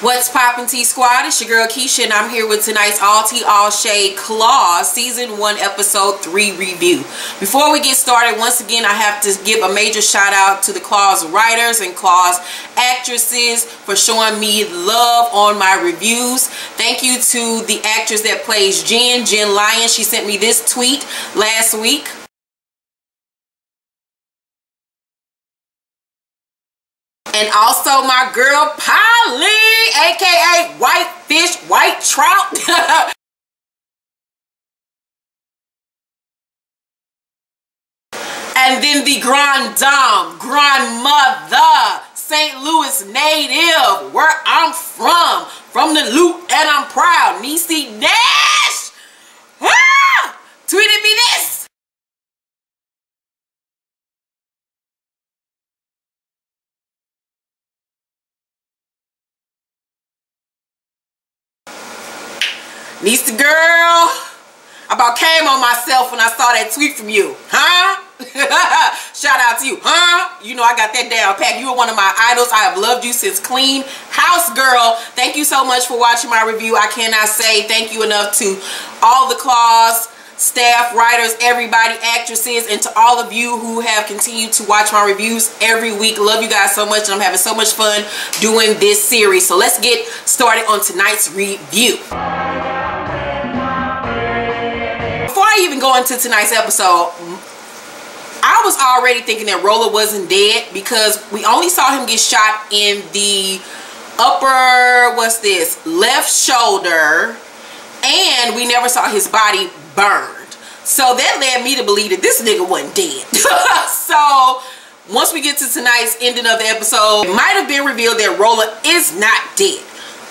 What's poppin' T Squad? It's your girl Keisha and I'm here with tonight's All Tea All Shade Claws Season 1 Episode 3 review. Before we get started, once again I have to give a major shout out to the Claws writers and Claws actresses for showing me love on my reviews. Thank you to the actress that plays Jen Lyon. She sent me this tweet last week. And also my girl Polly, aka White Fish, White Trout. And then the Grand Dame, Grandmother, St. Louis native, where I'm from the loot, and I'm proud. Niecy Nash tweeted me this. Niecy girl, I about came on myself when I saw that tweet from you, huh? Shout out to you, huh? You know I got that down pat. You are one of my idols. I have loved you since Clean House Girl. Thank you so much for watching my review. I cannot say thank you enough to all the Claws staff, writers, everybody, actresses, and to all of you who have continued to watch my reviews every week. Love you guys so much, and I'm having so much fun doing this series. So let's get started on tonight's review. Before I even go into tonight's episode, I was already thinking that Roller wasn't dead because we only saw him get shot in the upper, left shoulder, and we never saw his body burned. So that led me to believe that this nigga wasn't dead. So once we get to tonight's ending of the episode, it might have been revealed that Roller is not dead.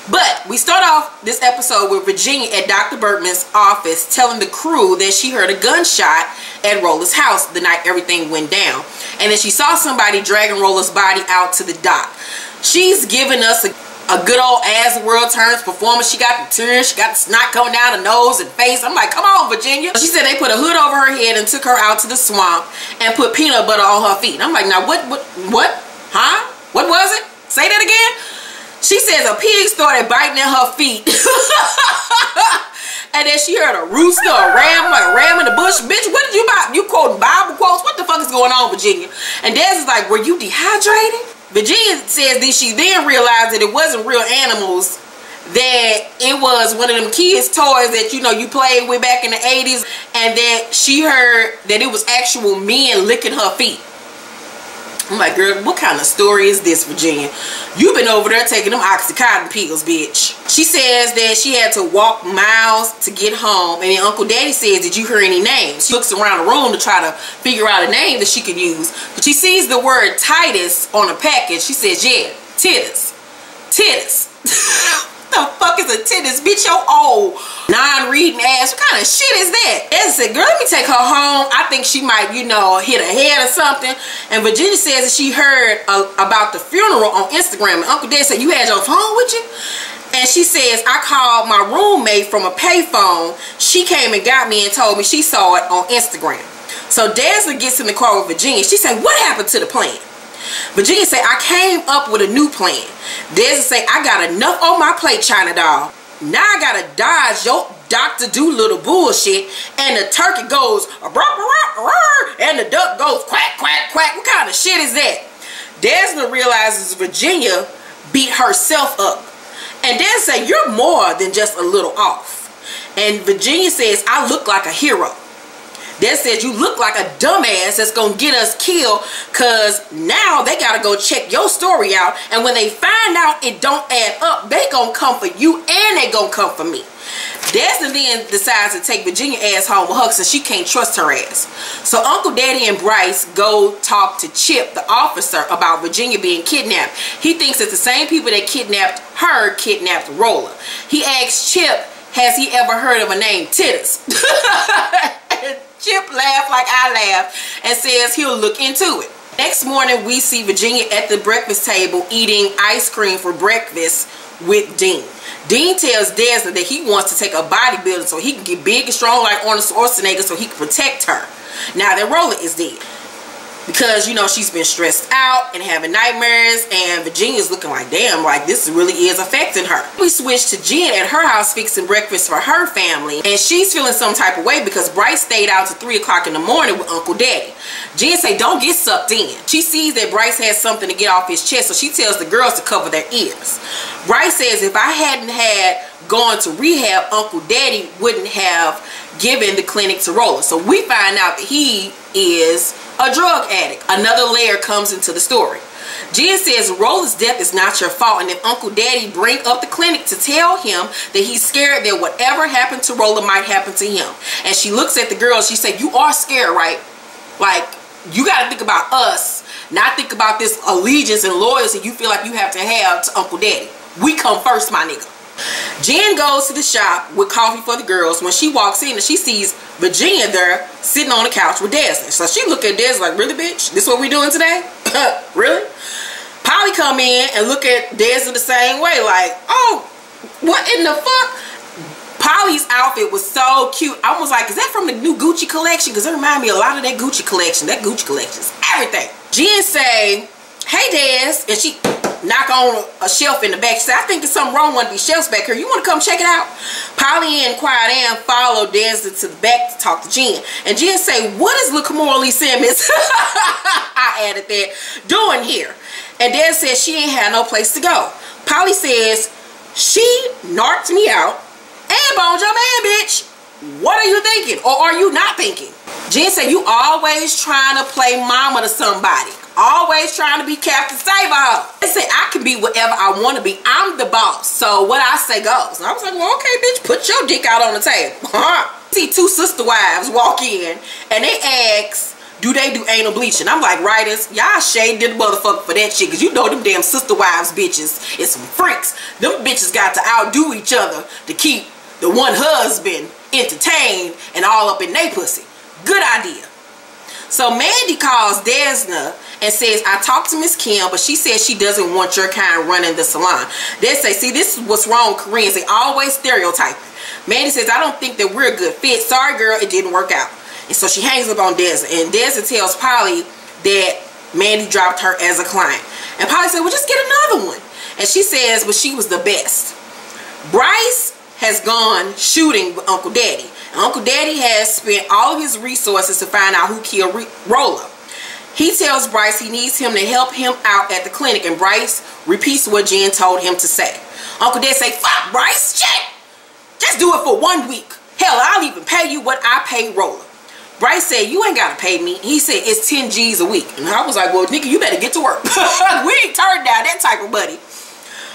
But we start off this episode with Virginia at Dr. Bergman's office telling the crew that she heard a gunshot at Roller's house the night everything went down, and that she saw somebody dragging Roller's body out to the dock. She's giving us a good old As the World Turns performance. She got the tears, she got the snot coming down the nose and face. I'm like, come on, Virginia. She said they put a hood over her head and took her out to the swamp and put peanut butter on her feet. I'm like, now what, huh? What was it? Say that again? She says a pig started biting at her feet. And then she heard a rooster, a ram in the bush. Bitch, what did you buy? You quoting Bible quotes? What the fuck is going on, Virginia? And Des is like, were you dehydrated? Virginia says that she then realized that it wasn't real animals, that it was one of them kids' toys that, you know, you played with back in the 80s, and that she heard that it was actual men licking her feet. I'm like, girl, what kind of story is this, Virginia? You've been over there taking them Oxycontin pills, bitch. She says that she had to walk miles to get home, and then Uncle Daddy says, did you hear any names? She looks around the room to try to figure out a name that she could use, but she sees the word Titus on a package. She says, yeah, titties. Titties. What the fuck is a titties? Bitch, your old non-reading ass. What kind of shit is that? Ed said, girl, let me take her home. I think she might, you know, hit her head or something. And Virginia says that she heard about the funeral on Instagram. And Uncle Dad said, you had your phone with you? And she says, I called my roommate from a payphone. She came and got me and told me she saw it on Instagram. So Desna gets in the car with Virginia. She said, what happened to the plan? Virginia said, I came up with a new plan. Desna say, I got enough on my plate, China doll. Now I gotta dodge your Dr. Doolittle bullshit. And the turkey goes, and the duck goes, quack, quack, quack. What kind of shit is that? Desna realizes Virginia beat herself up. And Desna say, you're more than just a little off. And Virginia says, I look like a hero. That says you look like a dumbass that's gonna get us killed, cause now they gotta go check your story out, and when they find out it don't add up, they gonna come for you and they gonna come for me. Desna then decides to take Virginia ass home with her since she can't trust her ass. So Uncle Daddy and Bryce go talk to Chip, the officer, about Virginia being kidnapped. He thinks that the same people that kidnapped her kidnapped Roller. He asks Chip, has he ever heard of a name Titus? Chip laughed like I laughed and says he'll look into it. Next morning, we see Virginia at the breakfast table eating ice cream for breakfast with Dean. Dean tells Desna that he wants to take a bodybuilder so he can get big and strong like Arnold Schwarzenegger so he can protect her now that Roller is dead. because, you know, she's been stressed out and having nightmares, and Virginia's looking like, damn, like this really is affecting her. We switch to Jen at her house fixing breakfast for her family, and she's feeling some type of way because Bryce stayed out till 3 o'clock in the morning with Uncle Daddy. Jen say, don't get sucked in. She sees that Bryce has something to get off his chest, so she tells the girls to cover their ears. Bryce says, if I hadn't had gone to rehab, Uncle Daddy wouldn't have given the clinic to Roller. So we find out that he is a drug addict. Another layer comes into the story. Jen says Roller's death is not your fault, and if Uncle Daddy bring up the clinic to tell him that he's scared that whatever happened to Roller might happen to him. And she looks at the girls, she said, you are scared, right? Like, you got to think about us, not think about this allegiance and loyalty you feel like you have to Uncle Daddy. We come first, my nigga. Jen goes to the shop with coffee for the girls. When she walks in, and she sees Virginia there sitting on the couch with Desna. So she look at Desna like, really, bitch? This what we doing today? Really? Polly come in and look at Desna the same way, like, oh, what in the fuck? Polly's outfit was so cute. I was like, is that from the new Gucci collection? Because it reminded me a lot of that Gucci collection. That Gucci collection is everything. Jen say, hey, Des, and she knock on a shelf in the back. She said, I think there's something wrong with these shelves back here. You want to come check it out? Polly and Quiet Ann follow Desna to the back to talk to Jen. And Jen say, what is LaCamora Simmons, I added that, doing here? And Des says she ain't had no place to go. Polly says, she narked me out and boned your man, bitch. What are you thinking? Or are you not thinking? Jen said, you always trying to play mama to somebody. Always trying to be Captain Save-A-Ho. They say I can be whatever I want to be. I'm the boss. So what I say goes. And I was like, well, okay, bitch, put your dick out on the table. See two sister wives walk in and they ask, do they do anal bleaching? I'm like, writers, y'all shaded the motherfucker for that shit. Because you know them damn sister wives bitches is some freaks. Them bitches got to outdo each other to keep the one husband entertained and all up in they pussy. Good idea. So Mandy calls Desna and says, I talked to Miss Kim, but she says she doesn't want your kind running the salon. They say, see, this is what's wrong with Koreans. They always stereotype. Mandy says, I don't think that we're a good fit. Sorry, girl, it didn't work out. And so she hangs up on Desna. And Desna tells Polly that Mandy dropped her as a client. And Polly said, well, just get another one. And she says, well, she was the best. Bryce has gone shooting with Uncle Daddy. Uncle Daddy has spent all of his resources to find out who killed Roller. He tells Bryce he needs him to help him out at the clinic, and Bryce repeats what Jen told him to say. Uncle Daddy say, fuck Bryce, shit! Just do it for 1 week. Hell, I'll even pay you what I pay Roller. Bryce said, you ain't gotta pay me. He said, it's 10 G's a week. And I was like, well, nigga, you better get to work. We ain't turned down that type of money.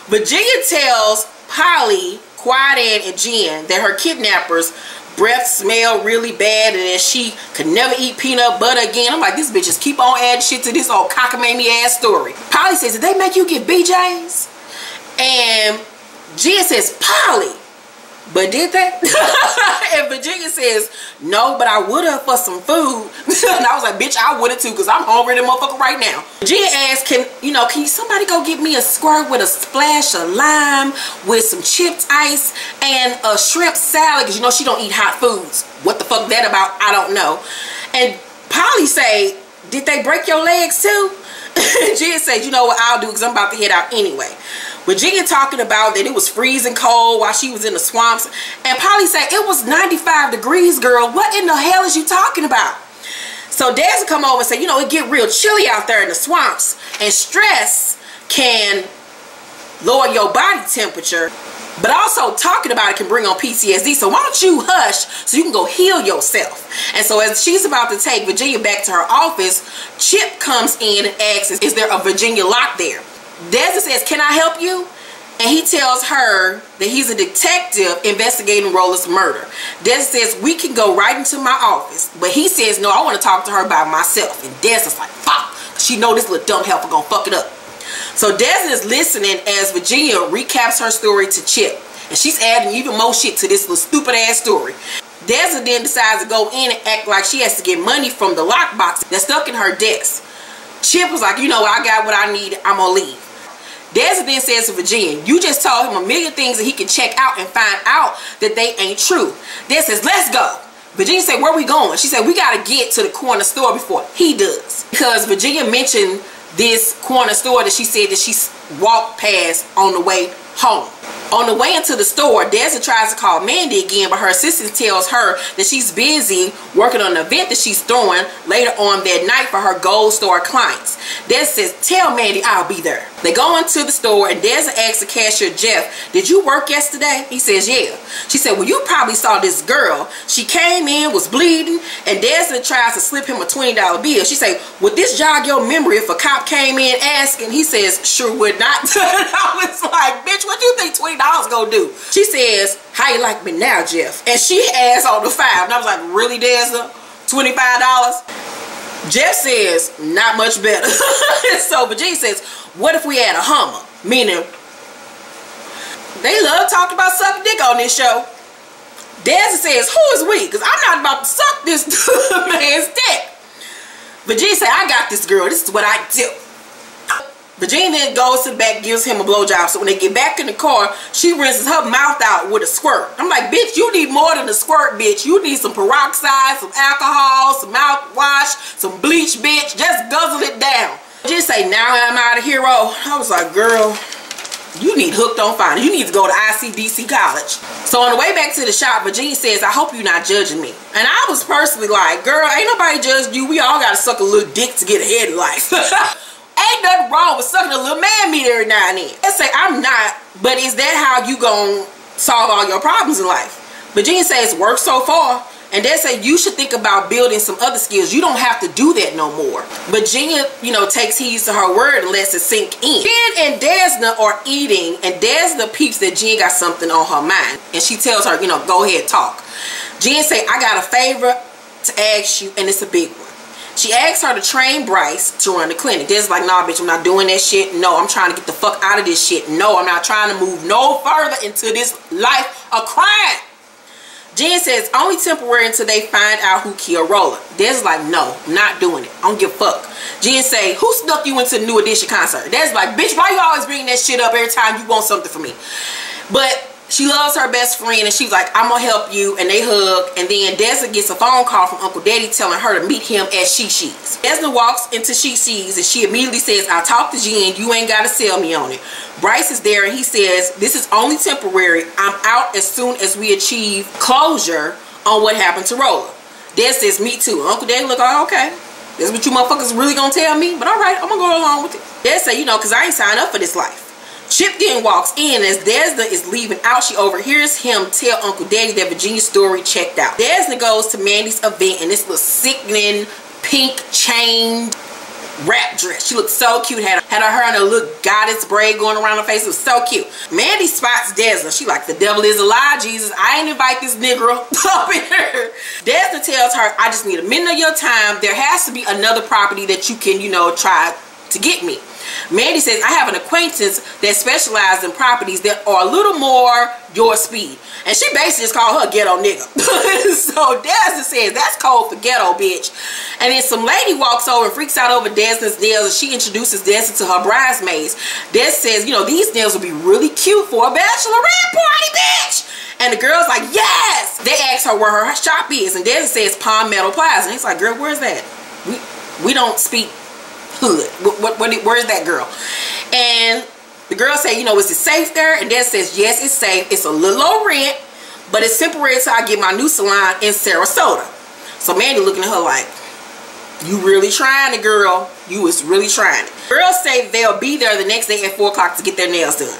Virginia tells Polly, Quiet Ann, and Jen that her kidnappers' breath smell really bad and that she could never eat peanut butter again. I'm like, these bitches keep on adding shit to this old cockamamie ass story. Polly says, did they make you get BJ's? And Jen says, Polly, but did they? And Virginia says, no, but I would have for some food. And I was like, bitch, I would have too, because I'm hungry than motherfucker right now. Jen asked, can somebody go get me a squirt with a splash of lime with some chipped ice and a shrimp salad? Because you know she don't eat hot foods. What the fuck that about? I don't know. And Polly say, did they break your legs too? Jen said, you know what I'll do, because I'm about to head out anyway. Virginia talking about that it was freezing cold while she was in the swamps. And Polly said, it was 95 degrees, girl. What in the hell is you talking about? So Desna come over and say, you know, it get real chilly out there in the swamps. And stress can lower your body temperature. But also talking about it can bring on PTSD. So why don't you hush so you can go heal yourself? And so as she's about to take Virginia back to her office, Chip comes in and asks, is there a Virginia lock there? Desna says, can I help you? And he tells her that he's a detective investigating Roller's murder. Desna says, we can go right into my office. But he says, no, I want to talk to her by myself. And Desna's like, fuck. She know this little dumb helper gonna fuck it up. So Desna is listening as Virginia recaps her story to Chip. And she's adding even more shit to this little stupid ass story. Desna then decides to go in and act like she has to get money from the lockbox that's stuck in her desk. Chip was like, you know what, I got what I need, I'm gonna leave. Desna then says to Virginia, you just told him a million things that he can check out and find out that they ain't true. Desna says, let's go. Virginia said, where we going? She said, we got to get to the corner store before he does. Because Virginia mentioned this corner store that she said that she walked past on the way home. On the way into the store, Desna tries to call Mandy again, but her assistant tells her that she's busy working on an event that she's throwing later on that night for her Gold Store clients. Desna says, tell Mandy I'll be there. They go into the store and Desna asks the cashier, Jeff, did you work yesterday? He says, yeah. She said, well, you probably saw this girl. She came in, was bleeding, and Desna tries to slip him a $20 bill. She said, would this jog your memory if a cop came in asking? He says, sure would not. I was like, bitch, what do you think $20 gonna do? She says, how you like me now, Jeff? And she asked on the 5. And I was like, really, Desna? $25? Jeff says, not much better. So Virginia says, what if we had a Hummer? Meaning, they love talking about sucking dick on this show. Desna says, who is we? Because I'm not about to suck this man's dick. Virginia said, I got this, girl. This is what I do. Virginia then goes to the back, gives him a blowjob. So when they get back in the car, she rinses her mouth out with a squirt. I'm like, bitch, you need more than a squirt, bitch. You need some peroxide, some alcohol, some mouthwash, some bleach, bitch. Just guzzle it down. Just say, now I'm out of here. I was like, girl, you need hooked on fine. You need to go to ICDC college. So on the way back to the shop, Virginia says, I hope you're not judging me. And I was personally like, girl, ain't nobody judging you. We all got to suck a little dick to get ahead in life. Ain't nothing wrong with sucking a little man meat every now and then. Let's say I'm not, but is that how you gonna solve all your problems in life? Virginia says it's worked so far, and they say you should think about building some other skills. You don't have to do that no more. Virginia, takes heed to her word and lets it sink in. Jen and Desna are eating, and Desna peeps that Jen got something on her mind, and she tells her, go ahead, talk. Jen say, I got a favor to ask you, and it's a big one. She asked her to train Bryce to run the clinic. Desna's like, nah, bitch, I'm not doing that shit. No, I'm trying to get the fuck out of this shit. No, I'm not trying to move no further into this life of crime. Jen says, only temporary until they find out who killed Rolla. Desna's like, no, I'm not doing it. I don't give a fuck. Jen say, who snuck you into the New Edition concert? Desna's like, bitch, why you always bringing that shit up every time you want something from me? But she loves her best friend, and she's like, I'm gonna help you, and they hug. And then Desna gets a phone call from Uncle Daddy telling her to meet him at She-She's. Desna walks into She-She's, and she immediately says, I talked to Jen, you ain't gotta sell me on it. Bryce is there, and he says, this is only temporary. I'm out as soon as we achieve closure on what happened to Rolla. Desna says, me too. Uncle Daddy look like, okay, that's what you motherfuckers really gonna tell me? But all right, I'm gonna go along with it. Desna say, because I ain't signed up for this life. Chip then walks in. As Desna is leaving out, she overhears him tell Uncle Daddy that Virginia's story checked out. Desna goes to Mandy's event in this little sickening pink chained wrap dress. She looked so cute. Had her hair in a little goddess braid going around her face. It was so cute. Mandy spots Desna. She like, the devil is a lie, Jesus. I ain't invite this nigga up here. Desna tells her, I just need a minute of your time. There has to be another property that you can, try to get me. Mandy says, I have an acquaintance that specializes in properties that are a little more your speed. And she basically just called her ghetto nigga. So Desna says, that's code for ghetto, bitch. And then some lady walks over and freaks out over Desna's nails, and she introduces Desna to her bridesmaids. Desna says, these nails would be really cute for a bachelorette party, bitch. And the girl's like, yes. They ask her where her shop is, and Desna says Palm Meadow Plaza. And he's like, girl, where's that? We don't speak hood. Where's that girl? And the girl say, is it safe there? And Desna says, yes, it's safe. It's a little low rent, but it's temporary until I get my new salon in Sarasota. So Mandy looking at her like, you really trying it, girl. You was really trying it. Girls say they'll be there the next day at 4 o'clock to get their nails done.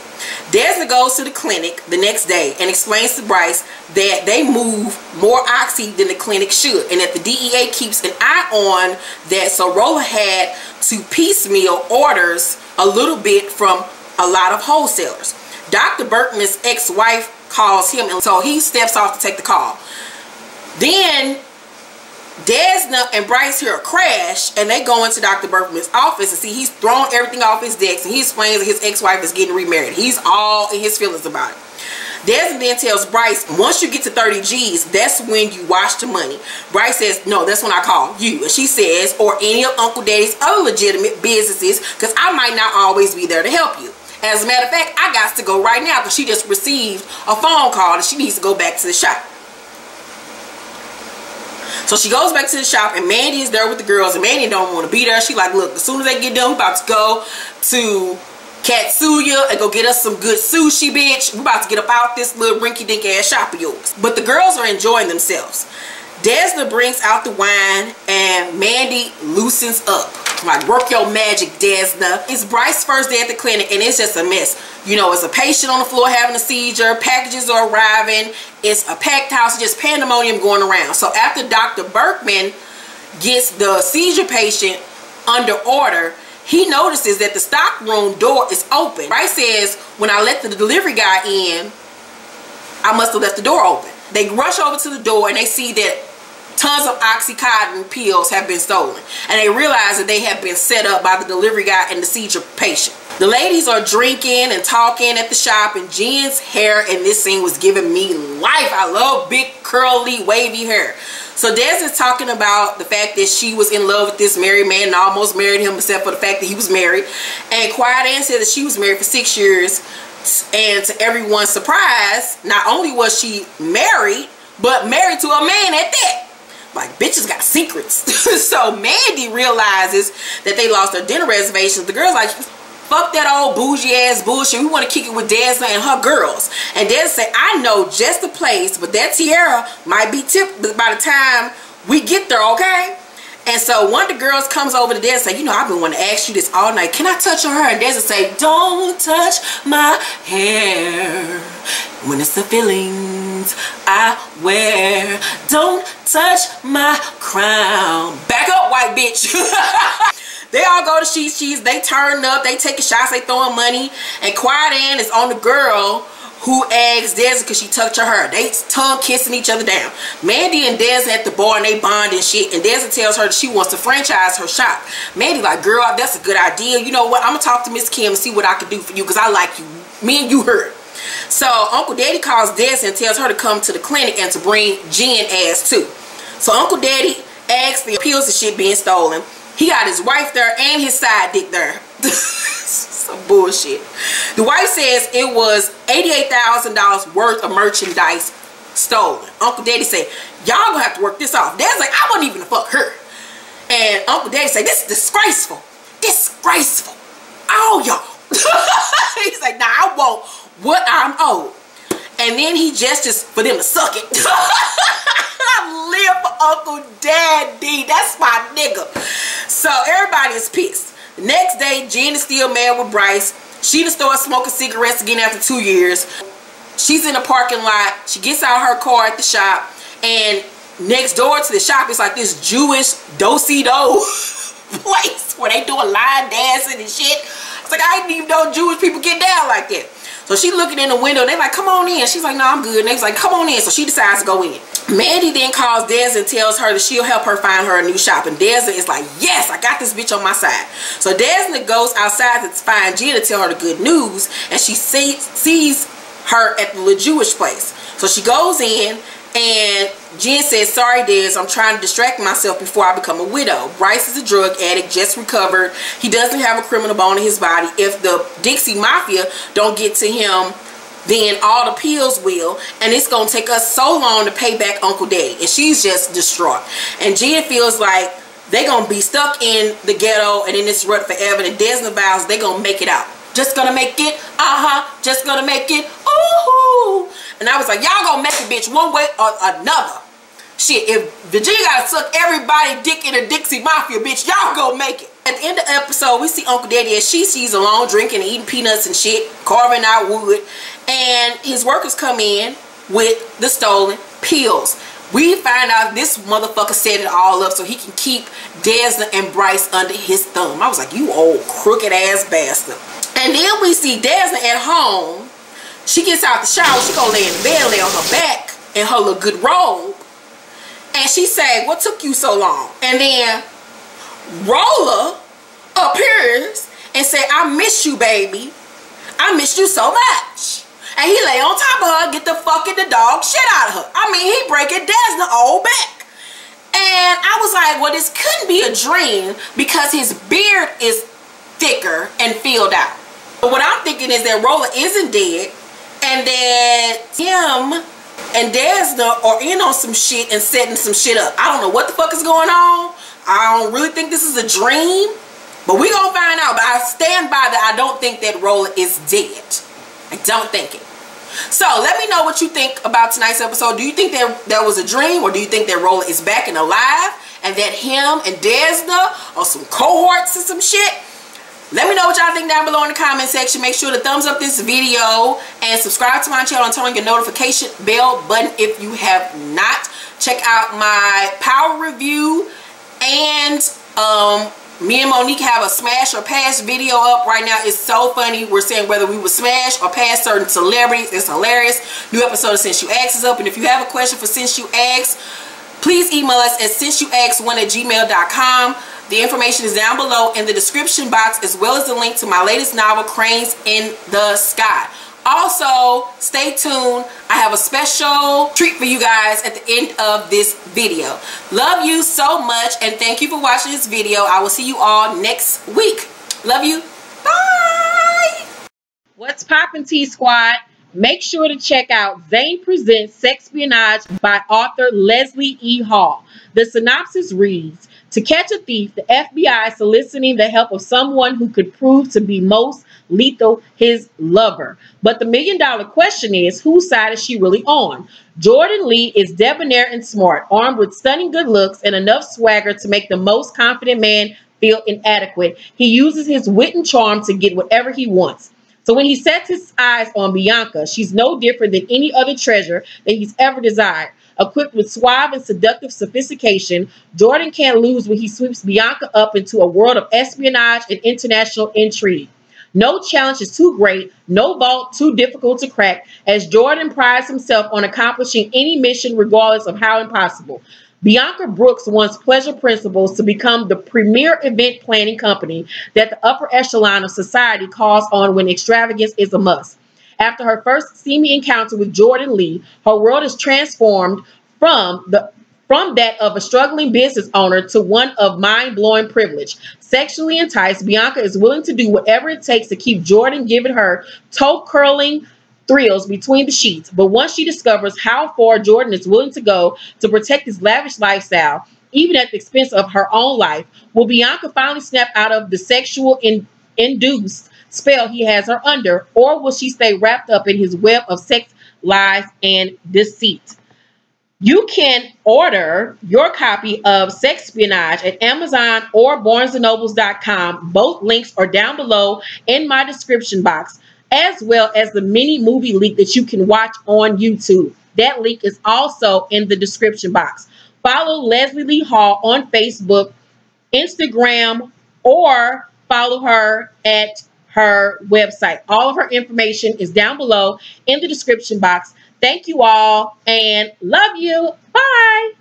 Desna goes to the clinic the next day and explains to Bryce that they move more oxy than the clinic should, and that the DEA keeps an eye on that, so Rolla had to piecemeal orders a little bit from a lot of wholesalers. Dr. Berkman's ex-wife calls him, and so he steps off to take the call. Then Desna and Bryce hear a crash, and they go into Dr. Berkman's office and see he's thrown everything off his decks, and he explains that his ex-wife is getting remarried. He's all in his feelings about it. Desna then tells Bryce, once you get to 30 G's, that's when you wash the money. Bryce says, no, that's when I call you. And she says, or any of Uncle Daddy's other legitimate businesses, because I might not always be there to help you. As a matter of fact, I got to go right now because she just received a phone call that she needs to go back to the shop. So she goes back to the shop, and Mandy is there with the girls, and Mandy don't want to be there. She like, look, as soon as they get done, we about to go to Katsuya and go get us some good sushi, bitch. We about to get up out this little rinky-dink ass shop of yours. But the girls are enjoying themselves. Desna brings out the wine, and Mandy loosens up. Like, work your magic, Desna. It's Bryce's first day at the clinic, and it's just a mess. You know, it's a patient on the floor having a seizure. Packages are arriving. It's a packed house. Just pandemonium going around. So after Dr. Berkman gets the seizure patient under order, he notices that the stockroom door is open. Bryce says, when I let the delivery guy in, I must have left the door open. They rush over to the door, and they see that tons of Oxycontin pills have been stolen, and they realize that they have been set up by the delivery guy and the seizure patient. The ladies are drinking and talking at the shop, and Jen's hair in this scene was giving me life. I love big, curly, wavy hair. So Des is talking about the fact that she was in love with this married man and almost married him, except for the fact that he was married. And Quiet Ann said that she was married for 6 years, and to everyone's surprise, not only was she married, but married to a man at that. Like, bitches got secrets. So Mandy realizes that they lost their dinner reservations. The girl's like, fuck that old bougie ass bullshit. We want to kick it with Desna and her girls. And Desna say, I know just the place, but that tiara might be tipped by the time we get there, okay? And so one of the girls comes over to Desna and say, you know, I've been wanting to ask you this all night. Can I touch on her? And Desna say, don't touch my hair when it's the feelings I wear. Don't touch my crown. Back up, white bitch. They all go to She's. They turn up. They taking shots. They throwing money. And Quiet Ann is on the girl who asks Desna because she touched her hair. They tongue kissing each other down. Mandy and Desna at the bar, and they bond and shit. And Desna tells her that she wants to franchise her shop. Mandy like, girl, that's a good idea. You know what? I'm going to talk to Miss Kim and see what I can do for you because I like you. Me and you heard. So Uncle Daddy calls Desna and tells her to come to the clinic and to bring Jen ass too. So Uncle Daddy asks the pills and shit being stolen. He got his wife there and his side dick there. Some bullshit. The wife says it was $88,000 worth of merchandise stolen. Uncle Daddy say, y'all gonna have to work this off. Dad's like, I wasn't even fuck her. And Uncle Daddy say, this is disgraceful. Disgraceful. All y'all. He's like, nah, I want what I'm owed. And then he gestures for them to suck it. I live for Uncle Daddy. That's my nigga. So everybody is pissed. The next day, Jen is still mad with Bryce. She done started smoking cigarettes again after 2 years. She's in the parking lot. She gets out her car at the shop. And next door to the shop is like this Jewish do-si-do place where they doing line dancing and shit. It's like, I didn't even know Jewish people get down like that. So she looking in the window, and they like, come on in. She's like, no, I'm good. And they was like, come on in. So she decides to go in. Mandy then calls Desna and tells her that she'll help her find her a new shop. And Desna is like, yes, I got this bitch on my side. So Desna goes outside to find Jen to tell her the good news. And she sees her at the little Jewish place. So she goes in, and Jen says, sorry, Des, I'm trying to distract myself before I become a widow. Bryce is a drug addict, just recovered. He doesn't have a criminal bone in his body. If the Dixie Mafia don't get to him, then all the pills will. And it's going to take us so long to pay back Uncle Daddy. And she's just distraught. And Jen feels like they're going to be stuck in the ghetto and in this rut forever. And Desna vows they're going to make it out. Just gonna make it, just gonna make it, ooh. And I was like, y'all gonna make it, bitch, one way or another. Shit, if Virginia gotta suck everybody dick in a Dixie Mafia, bitch, y'all gonna make it. At the end of the episode, we see Uncle Daddy as she's alone, drinking and eating peanuts and shit, carving out wood. And his workers come in with the stolen pills. We find out this motherfucker set it all up so he can keep Desna and Bryce under his thumb. I was like, you old crooked ass bastard. And then we see Desna at home. She gets out the shower. She gonna lay in the bed, lay on her back in her little good robe. And she say, what took you so long? And then Roller appears and say, I miss you, baby. I miss you so much. And he lay on top of her, get the fucking the dog shit out of her. I mean, he breaking Desna all back. And I was like, well, this couldn't be a dream because his beard is thicker and filled out. But what I'm thinking is that Roller isn't dead and that him and Desna are in on some shit and setting some shit up. I don't know what the fuck is going on. I don't really think this is a dream, but we gonna find out. But I stand by that. I don't think that Rolla is dead. I don't think it. So let me know what you think about tonight's episode. Do you think that was a dream, or do you think that Rolla is back and alive, and that him and Desna are some cohorts and some shit? Let me know what y'all think down below in the comment section. Make sure to thumbs up this video and subscribe to my channel and turn on your notification bell button if you have not. Check out my power review, and me and Monique have a smash or pass video up right now. It's so funny. We're saying whether we would smash or pass certain celebrities. It's hilarious. New episode of Since You Asked is up, and if you have a question for Since You Asked, please email us at sinceyouasked1@gmail.com. The information is down below in the description box, as well as the link to my latest novel, Cranes in the Sky. Also, stay tuned. I have a special treat for you guys at the end of this video. Love you so much, and thank you for watching this video. I will see you all next week. Love you. Bye. What's poppin', T Squad? Make sure to check out Zane Presents Sexpionage by author Leslie E. Hall. The synopsis reads, to catch a thief, the FBI is soliciting the help of someone who could prove to be most lethal, his lover. But the million-dollar question is, whose side is she really on? Jordan Lee is debonair and smart, armed with stunning good looks and enough swagger to make the most confident man feel inadequate. He uses his wit and charm to get whatever he wants. So when he sets his eyes on Bianca, she's no different than any other treasure that he's ever desired. Equipped with suave and seductive sophistication, Jordan can't lose when he sweeps Bianca up into a world of espionage and international intrigue. No challenge is too great, no vault too difficult to crack, as Jordan prides himself on accomplishing any mission regardless of how impossible. Bianca Brooks wants Pleasure Principles to become the premier event planning company that the upper echelon of society calls on when extravagance is a must. After her first steamy encounter with Jordan Lee, her world is transformed from that of a struggling business owner to one of mind-blowing privilege. Sexually enticed, Bianca is willing to do whatever it takes to keep Jordan giving her toe-curling thrills between the sheets. But once she discovers how far Jordan is willing to go to protect his lavish lifestyle, even at the expense of her own life, will Bianca finally snap out of the sexual induced spell he has her under, or will she stay wrapped up in his web of sex, lies, and deceit? You can order your copy of Sexpionage at Amazon or BarnesandNobles.com. Both links are down below in my description box, as well as the mini movie link that you can watch on YouTube. That link is also in the description box. Follow Leslie Lee Hall on Facebook, Instagram, or follow her at her website. All of her information is down below in the description box. Thank you all and love you. Bye.